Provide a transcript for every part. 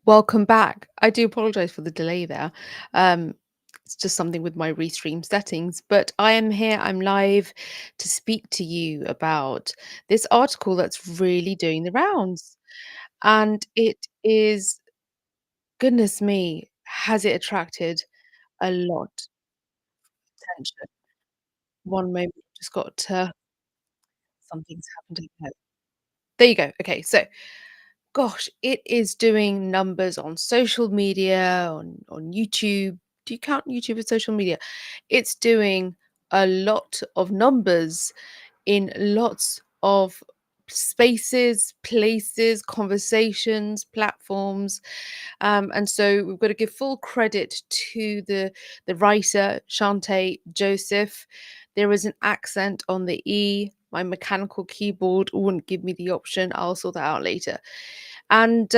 Welcome back. I do apologize for the delay there. Um, it's just something with my restream settings, but I am here. I'm live to speak to you about this article that's really doing the rounds. And it is, goodness me, has it attracted a lot of attention? One moment, just got to, something's happened again. There you go. Okay, so gosh, it is doing numbers on social media, on YouTube. Do you count YouTube as social media? It's doing a lot of numbers in lots of spaces, places, conversations, platforms. And so we've got to give full credit to the writer Chanté Joseph. There is an accent on the E. My mechanical keyboard wouldn't give me the option. I'll sort that out later. And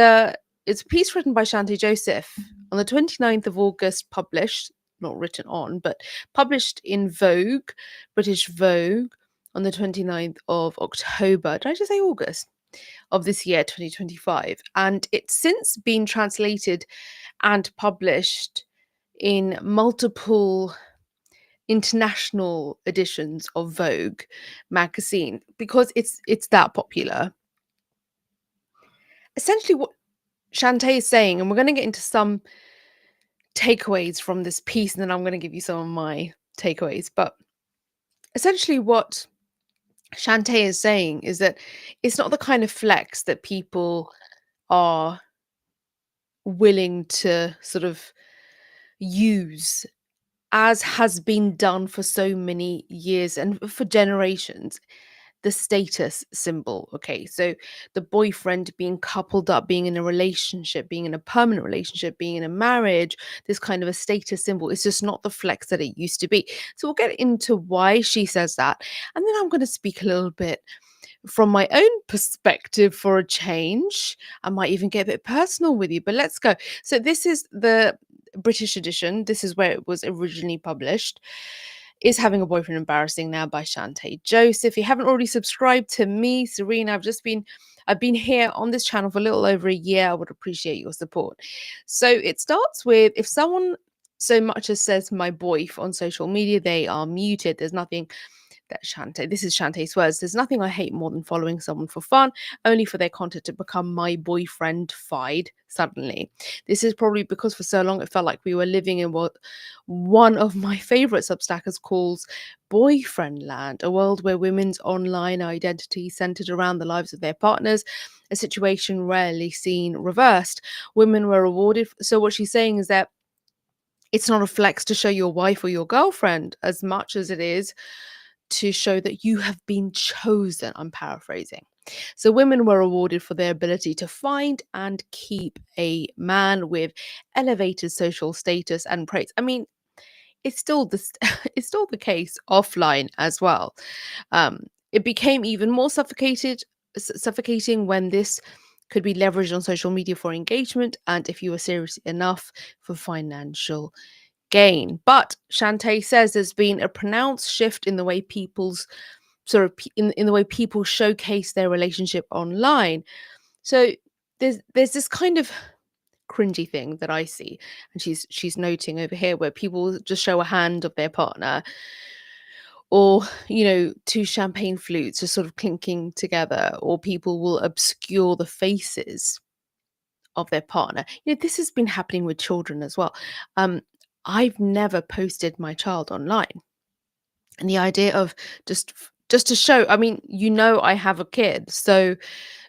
it's a piece written by Chanté Joseph on the 29th of August, published, not written on, but published in Vogue, British Vogue, on the 29th of October. Did I just say August? Of this year, 2025. And it's since been translated and published in multiple international editions of Vogue magazine because it's that popular. Essentially, what Shantae is saying, and we're going to get into some takeaways from this piece, and then I'm going to give you some of my takeaways. But essentially, what Shantae is saying is that it's not the kind of flex that people are willing to sort of use, as has been done for so many years and for generations, the status symbol. Okay, so the boyfriend being coupled up, being in a relationship, being in a permanent relationship, being in a marriage, this kind of a status symbol. It's just not the flex that it used to be. So we'll get into why she says that. And then I'm going to speak a little bit from my own perspective for a change. I might even get a bit personal with you, but let's go. So this is the British edition. This is where it was originally published. Is Having a Boyfriend Embarrassing Now by Chanté Joseph. If you haven't already subscribed to me, Serena, I've been here on this channel for a little over a year. I would appreciate your support. So it starts with, if someone so much as says my boyf on social media, they are muted. There's nothing that Shantae, this is Shantae's words, there's nothing I hate more than following someone for fun, only for their content to become my boyfriend-fied suddenly. This is probably because for so long it felt like we were living in what one of my favorite substackers calls boyfriend land, a world where women's online identity centered around the lives of their partners, a situation rarely seen reversed. Women were rewarded. So what she's saying is that it's not a flex to show your wife or your girlfriend as much as it is to show that you have been chosen. I'm paraphrasing. So women were awarded for their ability to find and keep a man with elevated social status and praise. I mean, it's still this it's still the case offline as well. It became even more suffocating when this could be leveraged on social media for engagement and, if you were serious enough, for financial gain. But Shantae says there's been a pronounced shift in the way people's in the way people showcase their relationship online. So there's this kind of cringy thing that I see, and she's noting over here, where people just show a hand of their partner, or two champagne flutes are sort of clinking together, or people will obscure the faces of their partner. This has been happening with children as well. um I've never posted my child online, and the idea of just to show, I mean, I have a kid, so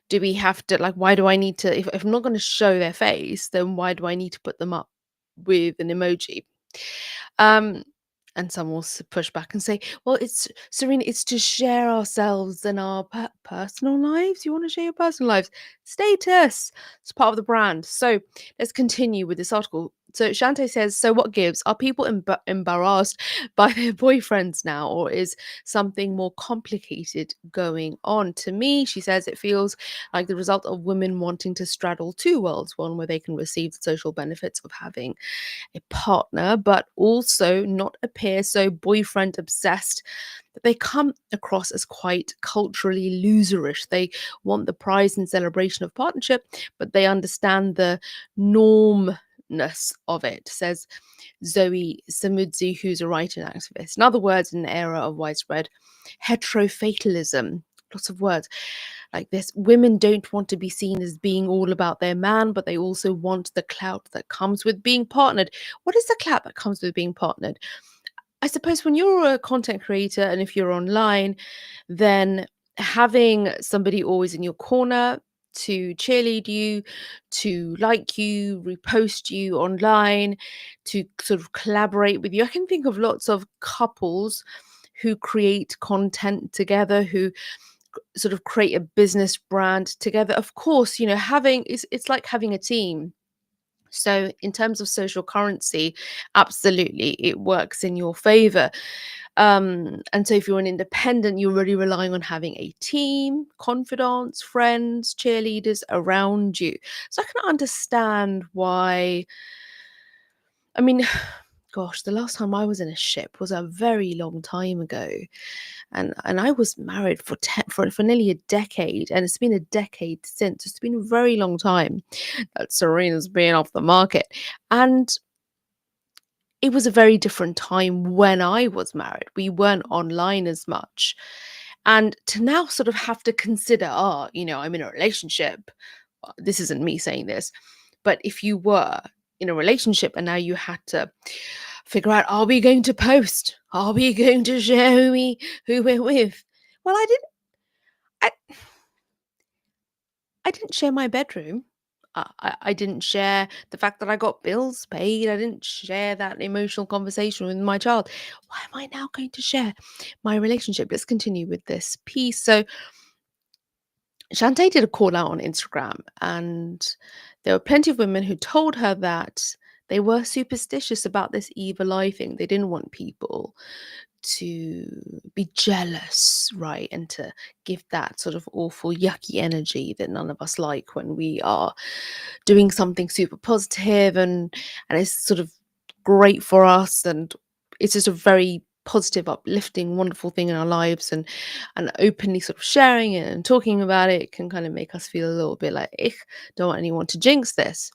do we have to, like, why do I need to, if I'm not going to show their face, then why do I need to put them up with an emoji? um and some will push back and say, well, it's Serena, it's to share ourselves and our personal lives. You want to share your personal lives? Status, it's part of the brand. So let's continue with this article. So Shante says, so what gives? Are people embarrassed by their boyfriends now, or is something more complicated going on? To me, she says, it feels like the result of women wanting to straddle two worlds, one where they can receive the social benefits of having a partner, but also not appear so boyfriend obsessed that they come across as quite culturally loserish. They want the prize and celebration of partnership, but they understand the normness of it, says Zoe Samudzi, who's a writer and activist. In other words, in an era of widespread heterofatalism, lots of words like this, women don't want to be seen as being all about their man, but they also want the clout that comes with being partnered. What is the clout that comes with being partnered? I suppose when you're a content creator and if you're online, then having somebody always in your corner to cheerlead you, to like you, repost you online, to sort of collaborate with you. I can think of lots of couples who create content together, who sort of create a business brand together. Of course, having it's like having a team. So in terms of social currency, absolutely it works in your favor. And so if you're an independent, you're really relying on having a team, confidants, friends, cheerleaders around you. So I can understand why. I mean, gosh, the last time I was in a ship was a very long time ago. And I was married for nearly a decade, and it's been a decade since. It's been a very long time that Serena's been off the market. And it was a very different time when I was married. We weren't online as much. And to now sort of have to consider, I'm in a relationship. This isn't me saying this, but if you were in a relationship and now you had to figure out, are we going to post? Are we going to share who we're with? Well, I, I didn't share my bedroom. I didn't share the fact that I got bills paid. I didn't share that emotional conversation with my child. Why am I now going to share my relationship? Let's continue with this piece. So Shantae did a call out on Instagram, and there were plenty of women who told her that they were superstitious about this evil eye thing. They didn't want people to be jealous, right? And to give that sort of awful, yucky energy that none of us like when we are doing something super positive and it's sort of great for us, and it's just a very positive, uplifting, wonderful thing in our lives, and openly sort of sharing it and talking about it can kind of make us feel a little bit like, don't want anyone to jinx this.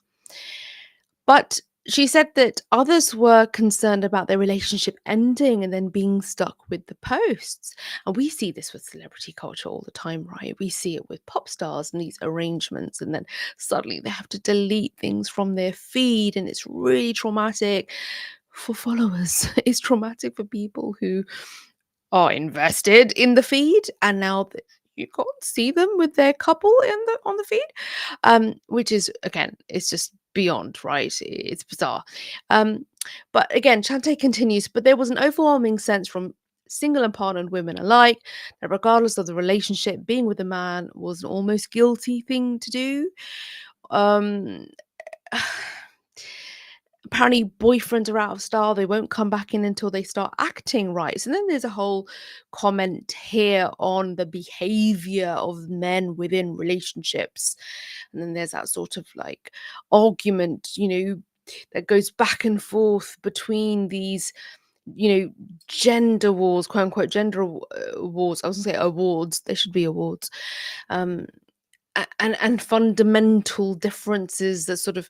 But she said that others were concerned about their relationship ending and then being stuck with the posts. And we see this with celebrity culture all the time, right? We see it with pop stars and these arrangements, and then suddenly they have to delete things from their feed, and it's really traumatic for followers. It's traumatic for people who are invested in the feed, and now you can't see them with their couple on the feed, which is, again, it's just beyond, right? It's bizarre. um but again, Chante continues, but there was an overwhelming sense from single and partnered women alike that regardless of the relationship, being with a man was an almost guilty thing to do. um Apparently boyfriends are out of style, they won't come back in until they start acting right. So then there's a whole comment here on the behavior of men within relationships, and then there's that sort of like argument, that goes back and forth between these, gender wars, quote unquote gender wars. I was gonna say awards, they should be awards. um and fundamental differences that sort of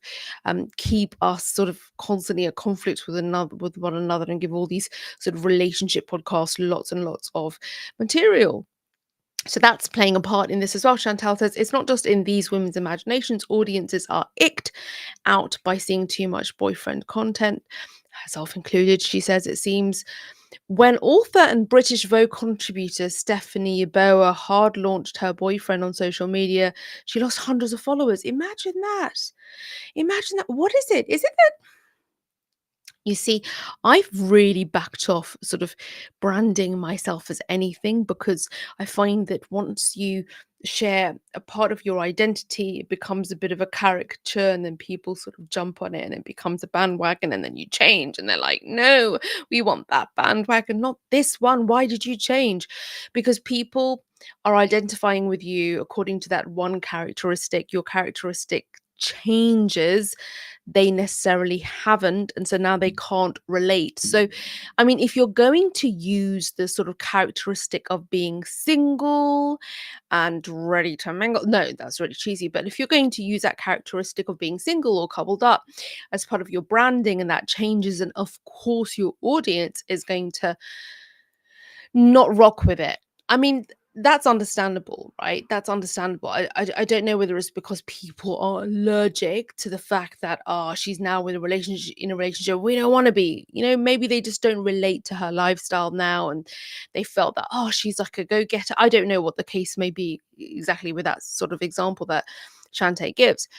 keep us sort of constantly at conflict with one another, and give all these sort of relationship podcasts lots and lots of material. So that's playing a part in this as well. Chantal says it's not just in these women's imaginations. Audiences are icked out by seeing too much boyfriend content, herself included. She says it seems when author and British Vogue contributor Stephanie Yeboah hard launched her boyfriend on social media, she lost hundreds of followers. Imagine that. Imagine that. What is it? Is it that You see, I've really backed off sort of branding myself as anything because I find that once you share a part of your identity, it becomes a bit of a caricature, and then people sort of jump on it and it becomes a bandwagon, and then you change and they're like, no, we want that bandwagon, not this one. Why did you change? Because people are identifying with you according to that one characteristic. Your characteristic changes, they necessarily haven't, and so now they can't relate. So I mean, if you're going to use the sort of characteristic of being single and ready to mingle, no, that's really cheesy. But if you're going to use that characteristic of being single or coupled up as part of your branding, and that changes, and of course your audience is going to not rock with it. I mean, that's understandable, right? That's understandable. I don't know whether it's because people are allergic to the fact that, oh, she's now in a relationship we don't want to be. Maybe they just don't relate to her lifestyle now, and they felt that, oh, she's like a go-getter. I don't know what the case may be exactly with that sort of example that Shantae gives.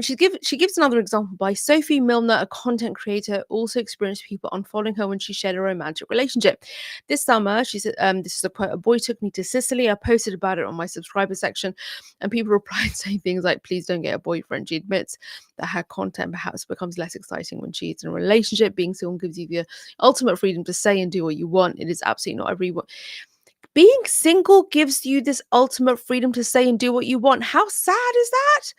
She gives another example by Sophie Milner, a content creator, also experienced people unfollowing her when she shared a romantic relationship. This summer, she said, this is a quote, "A boy took me to Sicily. I posted about it on my subscriber section, and people replied saying things like, please don't get a boyfriend." She admits that her content perhaps becomes less exciting when she's in a relationship. Being single gives you the ultimate freedom to say and do what you want. It is absolutely not everyone. Being single gives you this ultimate freedom to say and do what you want. How sad is that?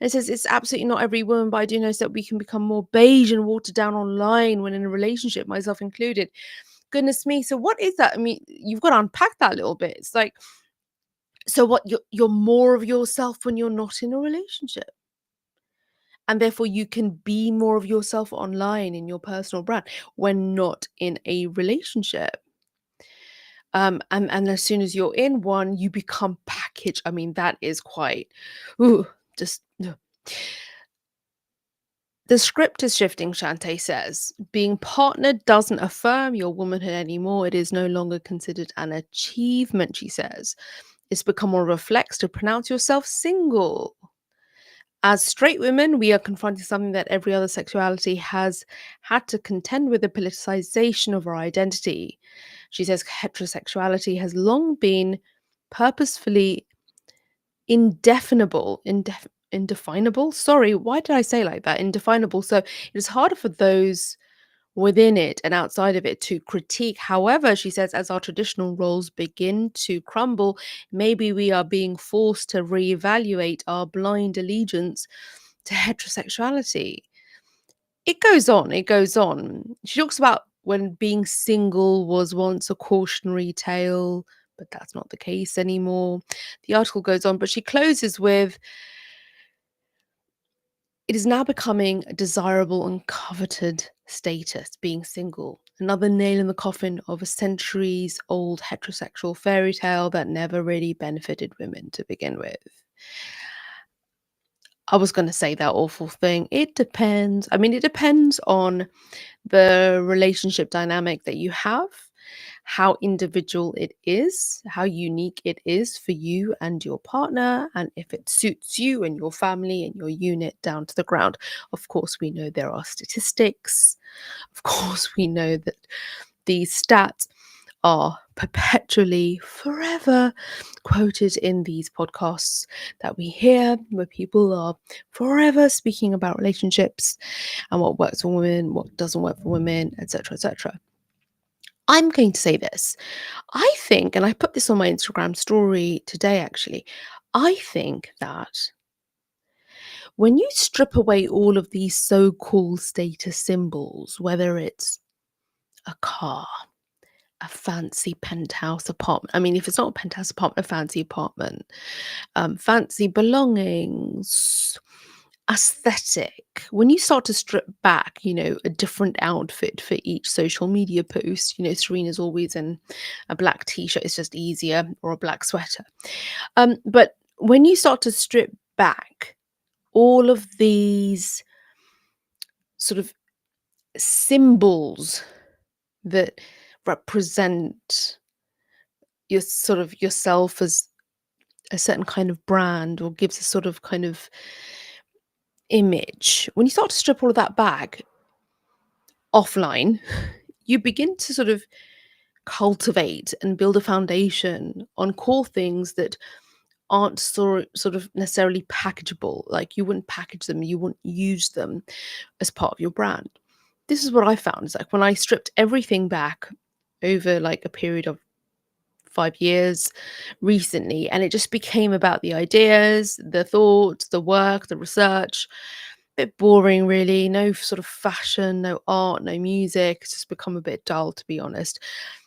And it says it's absolutely not every woman, but I do notice that we can become more beige and watered down online when in a relationship, myself included. Goodness me. So what is that? I mean, you've got to unpack that a little bit. It's like, so what, you're more of yourself when you're not in a relationship. And therefore you can be more of yourself online in your personal brand when not in a relationship. And as soon as you're in one, you become packaged. I mean, that is quite, ooh, just ugh. The script is shifting, Shantae says. Being partnered doesn't affirm your womanhood anymore. It is no longer considered an achievement, she says. It's become more of a flex to pronounce yourself single. As straight women, we are confronting something that every other sexuality has had to contend with, the politicization of our identity. She says heterosexuality has long been purposefully indefinable. Sorry, why did I say like that? Indefinable. So it is harder for those within it and outside of it to critique. However, she says, as our traditional roles begin to crumble, maybe we are being forced to reevaluate our blind allegiance to heterosexuality. It goes on, it goes on. She talks about when being single was once a cautionary tale, but that's not the case anymore. The article goes on, but she closes with, it is now becoming a desirable and coveted status, being single. Another nail in the coffin of a centuries old heterosexual fairy tale that never really benefited women to begin with. I was going to say that awful thing. It depends. I mean, it depends on the relationship dynamic that you have, how individual it is, how unique it is for you and your partner, and if it suits you and your family and your unit down to the ground. Of course, we know there are statistics. Of course, we know that these stats are perpetually, forever quoted in these podcasts that we hear, where people are forever speaking about relationships and what works for women, what doesn't work for women, etc., etc. I'm going to say this. I think, and I put this on my Instagram story today actually, I think that when you strip away all of these so-called status symbols, whether it's a car, a fancy penthouse apartment. I mean, if it's not a penthouse apartment, a fancy apartment, fancy belongings, aesthetic. When you start to strip back, a different outfit for each social media post. Serena's always in a black t-shirt. It's just easier, or a black sweater. But when you start to strip back all of these sort of symbols that represent your sort of yourself as a certain kind of brand, or gives a sort of kind of image, when you start to strip all of that back, offline, you begin to sort of cultivate and build a foundation on core things that aren't sort of necessarily packageable. Like you wouldn't package them, you wouldn't use them as part of your brand. This is what I found. Is like when I stripped everything back over like a period of 5 years recently, and it just became about the ideas, the thoughts, the work, the research. Bit boring, really. No sort of fashion, no art, no music. It's just become a bit dull, to be honest.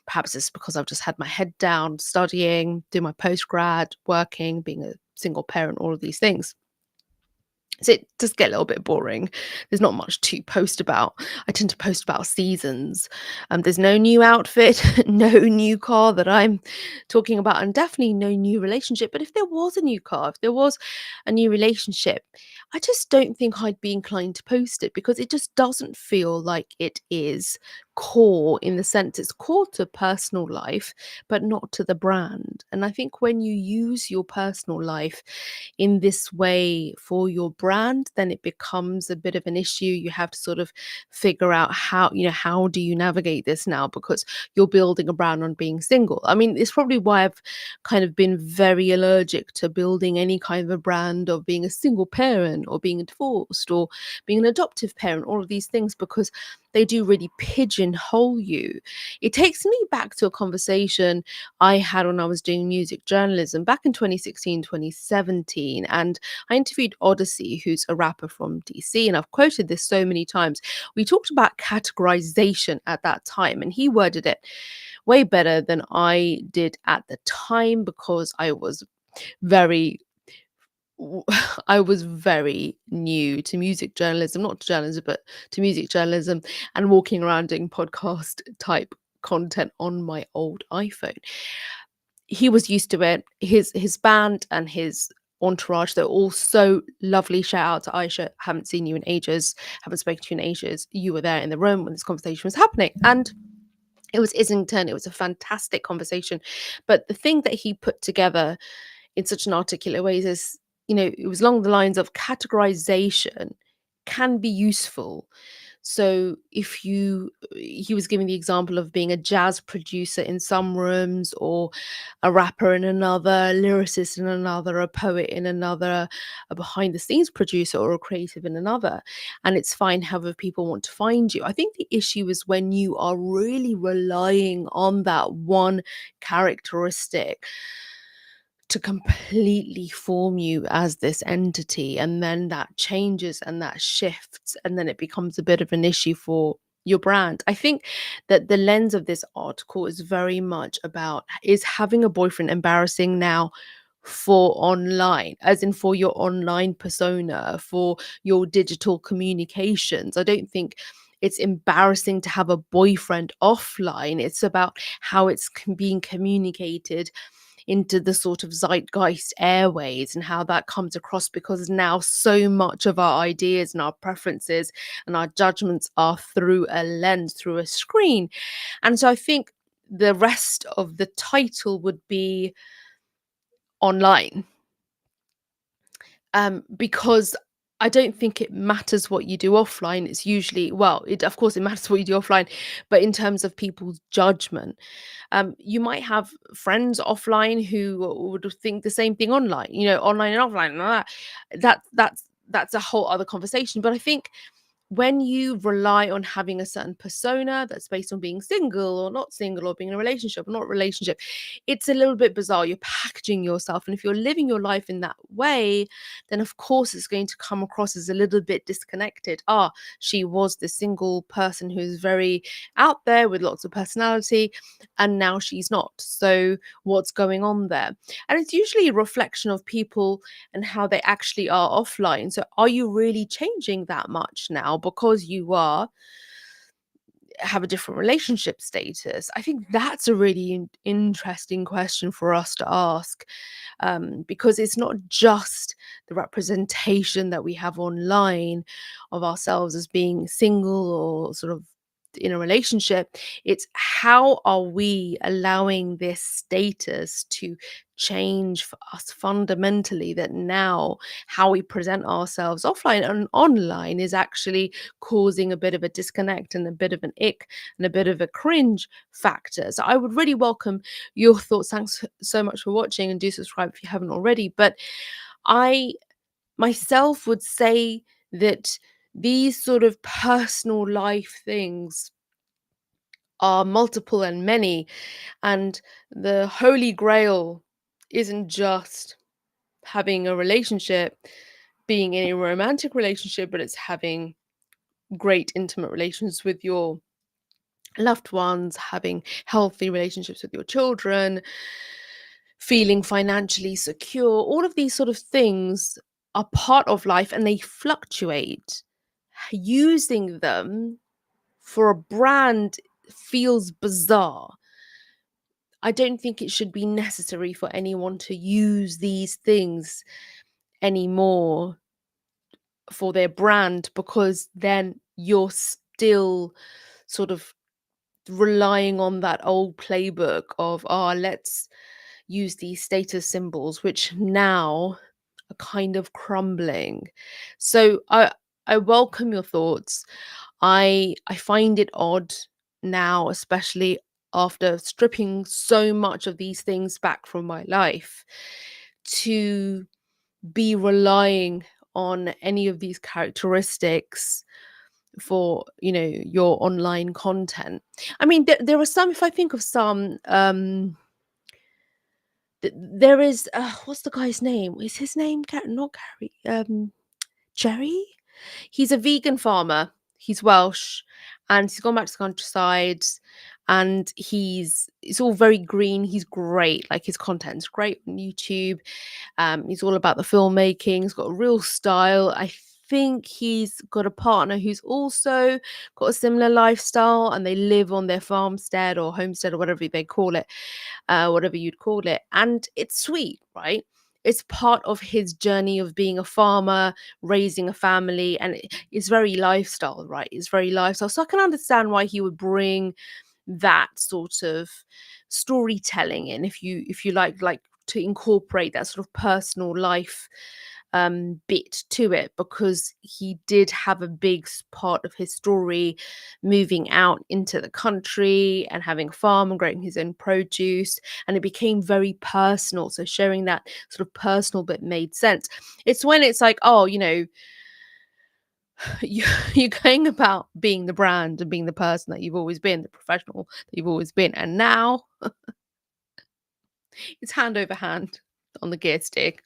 Perhaps it's because I've just had my head down, studying, doing my postgrad, working, being a single parent, all of these things. So it does get a little bit boring. There's not much to post about. I tend to post about seasons. There's no new outfit, no new car that I'm talking about, and definitely no new relationship. But if there was a new car, if there was a new relationship, I just don't think I'd be inclined to post it because it just doesn't feel like it is core in the sense it's core to personal life, but not to the brand. And I think when you use your personal life in this way for your brand, then it becomes a bit of an issue. You have to sort of figure out how do you navigate this now because you're building a brand on being single. I mean, it's probably why I've kind of been very allergic to building any kind of a brand of being a single parent or being divorced or being an adoptive parent, all of these things, because they do really pigeonhole you. It takes me back to a conversation I had when I was doing music journalism back in 2016, 2017. And I interviewed Odyssey, who's a rapper from DC. And I've quoted this so many times. We talked about categorization at that time, and he worded it way better than I did at the time because very w- I was very new to music journalism, not to journalism, but to music journalism, and walking around doing podcast type content on my old iPhone. He was used to it. His band and his entourage, they're all so lovely. Shout out to Aisha. Haven't seen you in ages. Haven't spoken to you in ages. You were there in the room when this conversation was happening. And it was Islington. It was a fantastic conversation. But the thing that he put together in such an articulate way is, it was along the lines of categorization can be useful. So if he was giving the example of being a jazz producer in some rooms, or a rapper in another, a lyricist in another, a poet in another, a behind the scenes producer or a creative in another. And it's fine however people want to find you. I think the issue is when you are really relying on that one characteristic to completely form you as this entity, and then that changes and that shifts, and then it becomes a bit of an issue for your brand. I think that the lens of this article is very much about, is having a boyfriend embarrassing now for online, as in for your online persona, for your digital communications. I don't think it's embarrassing to have a boyfriend offline. It's about how it's being communicated into the sort of zeitgeist airways and how that comes across, because now so much of our ideas and our preferences and our judgments are through a lens, through a screen. And so I think the rest of the title would be online, because I don't think it matters what you do offline. It's usually, well, it of course it matters what you do offline, but in terms of people's judgment, you might have friends offline who would think the same thing online, online and offline, and all that. That's a whole other conversation. But I think when you rely on having a certain persona that's based on being single or not single, or being in a relationship or not relationship, it's a little bit bizarre. You're packaging yourself. And if you're living your life in that way, then of course it's going to come across as a little bit disconnected. She was the single person who's very out there with lots of personality, and now she's not. So what's going on there? And it's usually a reflection of people and how they actually are offline. So are you really changing that much now because you have a different relationship status? I think that's a really interesting question for us to ask, because it's not just the representation that we have online of ourselves as being single or sort of in a relationship. It's how are we allowing this status to change for us fundamentally, that now how we present ourselves offline and online is actually causing a bit of a disconnect and a bit of an ick and a bit of a cringe factor. So I would really welcome your thoughts. Thanks so much for watching, and do subscribe if you haven't already. But I myself would say that these sort of personal life things are multiple and many, and the holy grail isn't just having a relationship, being in a romantic relationship, but it's having great intimate relations with your loved ones, having healthy relationships with your children, feeling financially secure. All of these sort of things are part of life and they fluctuate. Using them for a brand feels bizarre. I don't think it should be necessary for anyone to use these things anymore for their brand, because then you're still sort of relying on that old playbook of, let's use these status symbols, which now are kind of crumbling. So I welcome your thoughts. I find it odd now, especially after stripping so much of these things back from my life, to be relying on any of these characteristics for, your online content. I mean, there are some, if I think of some, there is, what's the guy's name? Is his name not Gary? Jerry? He's a vegan farmer. He's Welsh, and he's gone back to the countryside, and it's all very green. He's great. Like, his content's great on YouTube. He's all about the filmmaking. He's got a real style. I think he's got a partner who's also got a similar lifestyle, and they live on their farmstead or homestead or whatever they call it, whatever you'd call it. And it's sweet, right? It's part of his journey of being a farmer, raising a family, and it's very lifestyle, right? It's very lifestyle. So I can understand why he would bring that sort of storytelling in, if you like to incorporate that sort of personal life bit to it, because he did have a big part of his story moving out into the country and having a farm and growing his own produce, and it became very personal. So sharing that sort of personal bit made sense. It's when it's like, you're going about being the brand and being the person that you've always been, the professional that you've always been, and now it's hand over hand on the gear stick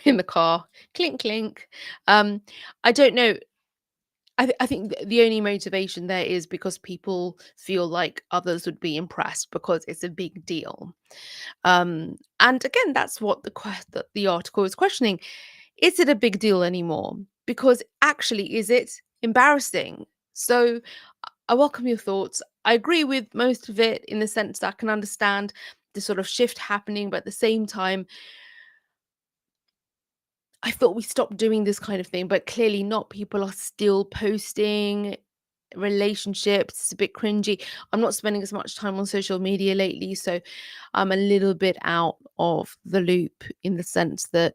in the car, clink clink. I don't know. I think the only motivation there is because people feel like others would be impressed because it's a big deal. And again, that's what the article is questioning. Is it a big deal anymore? Because actually, is it embarrassing? So I welcome your thoughts. I agree with most of it, in the sense that I can understand the sort of shift happening, but at the same time, I thought we stopped doing this kind of thing, but clearly not. People are still posting relationships. It's a bit cringy. I'm not spending as much time on social media lately, so I'm a little bit out of the loop, in the sense that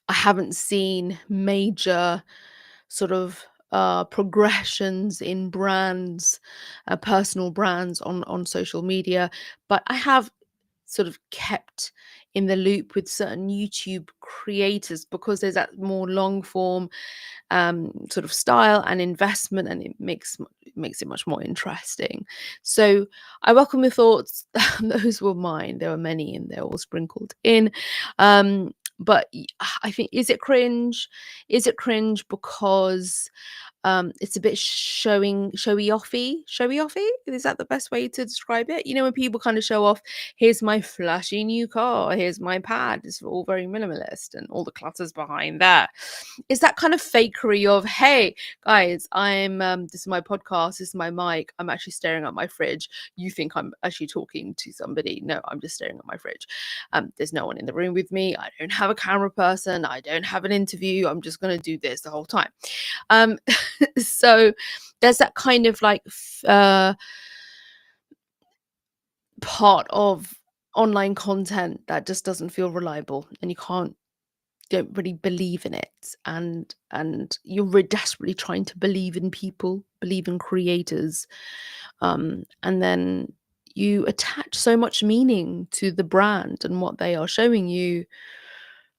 I haven't seen major sort of progressions in brands, personal brands on social media, but I have sort of kept in the loop with certain YouTube creators, because there's that more long form sort of style and investment, and it makes it much more interesting. So I welcome your thoughts. Those were mine. There were many, and they're all sprinkled in. But I think, is it cringe? Is it cringe because it's a bit showy offy? Is that the best way to describe it? When people kind of show off, here's my flashy new car, here's my pad. It's all very minimalist, and all the clutters behind that. Is that kind of fakery of, hey guys, I'm this is my podcast, this is my mic, I'm actually staring at my fridge. You think I'm actually talking to somebody? No, I'm just staring at my fridge. There's no one in the room with me. I don't have a camera person. I don't have an interview. I'm just going to do this the whole time. Um, So there's that kind of like part of online content that just doesn't feel reliable, and you don't really believe in it, and you're desperately trying to believe in people, believe in creators, and then you attach so much meaning to the brand and what they are showing you,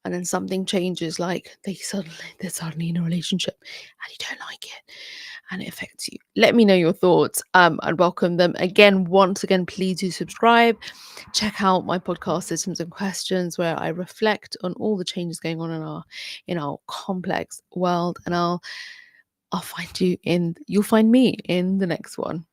and then something changes, like they're suddenly in a relationship and you don't like it and it affects you. Let me know your thoughts. I'd welcome them. Again, once again, please do subscribe. Check out my podcast Systems and Questions, where I reflect on all the changes going on in our complex world, and you'll find me in the next one.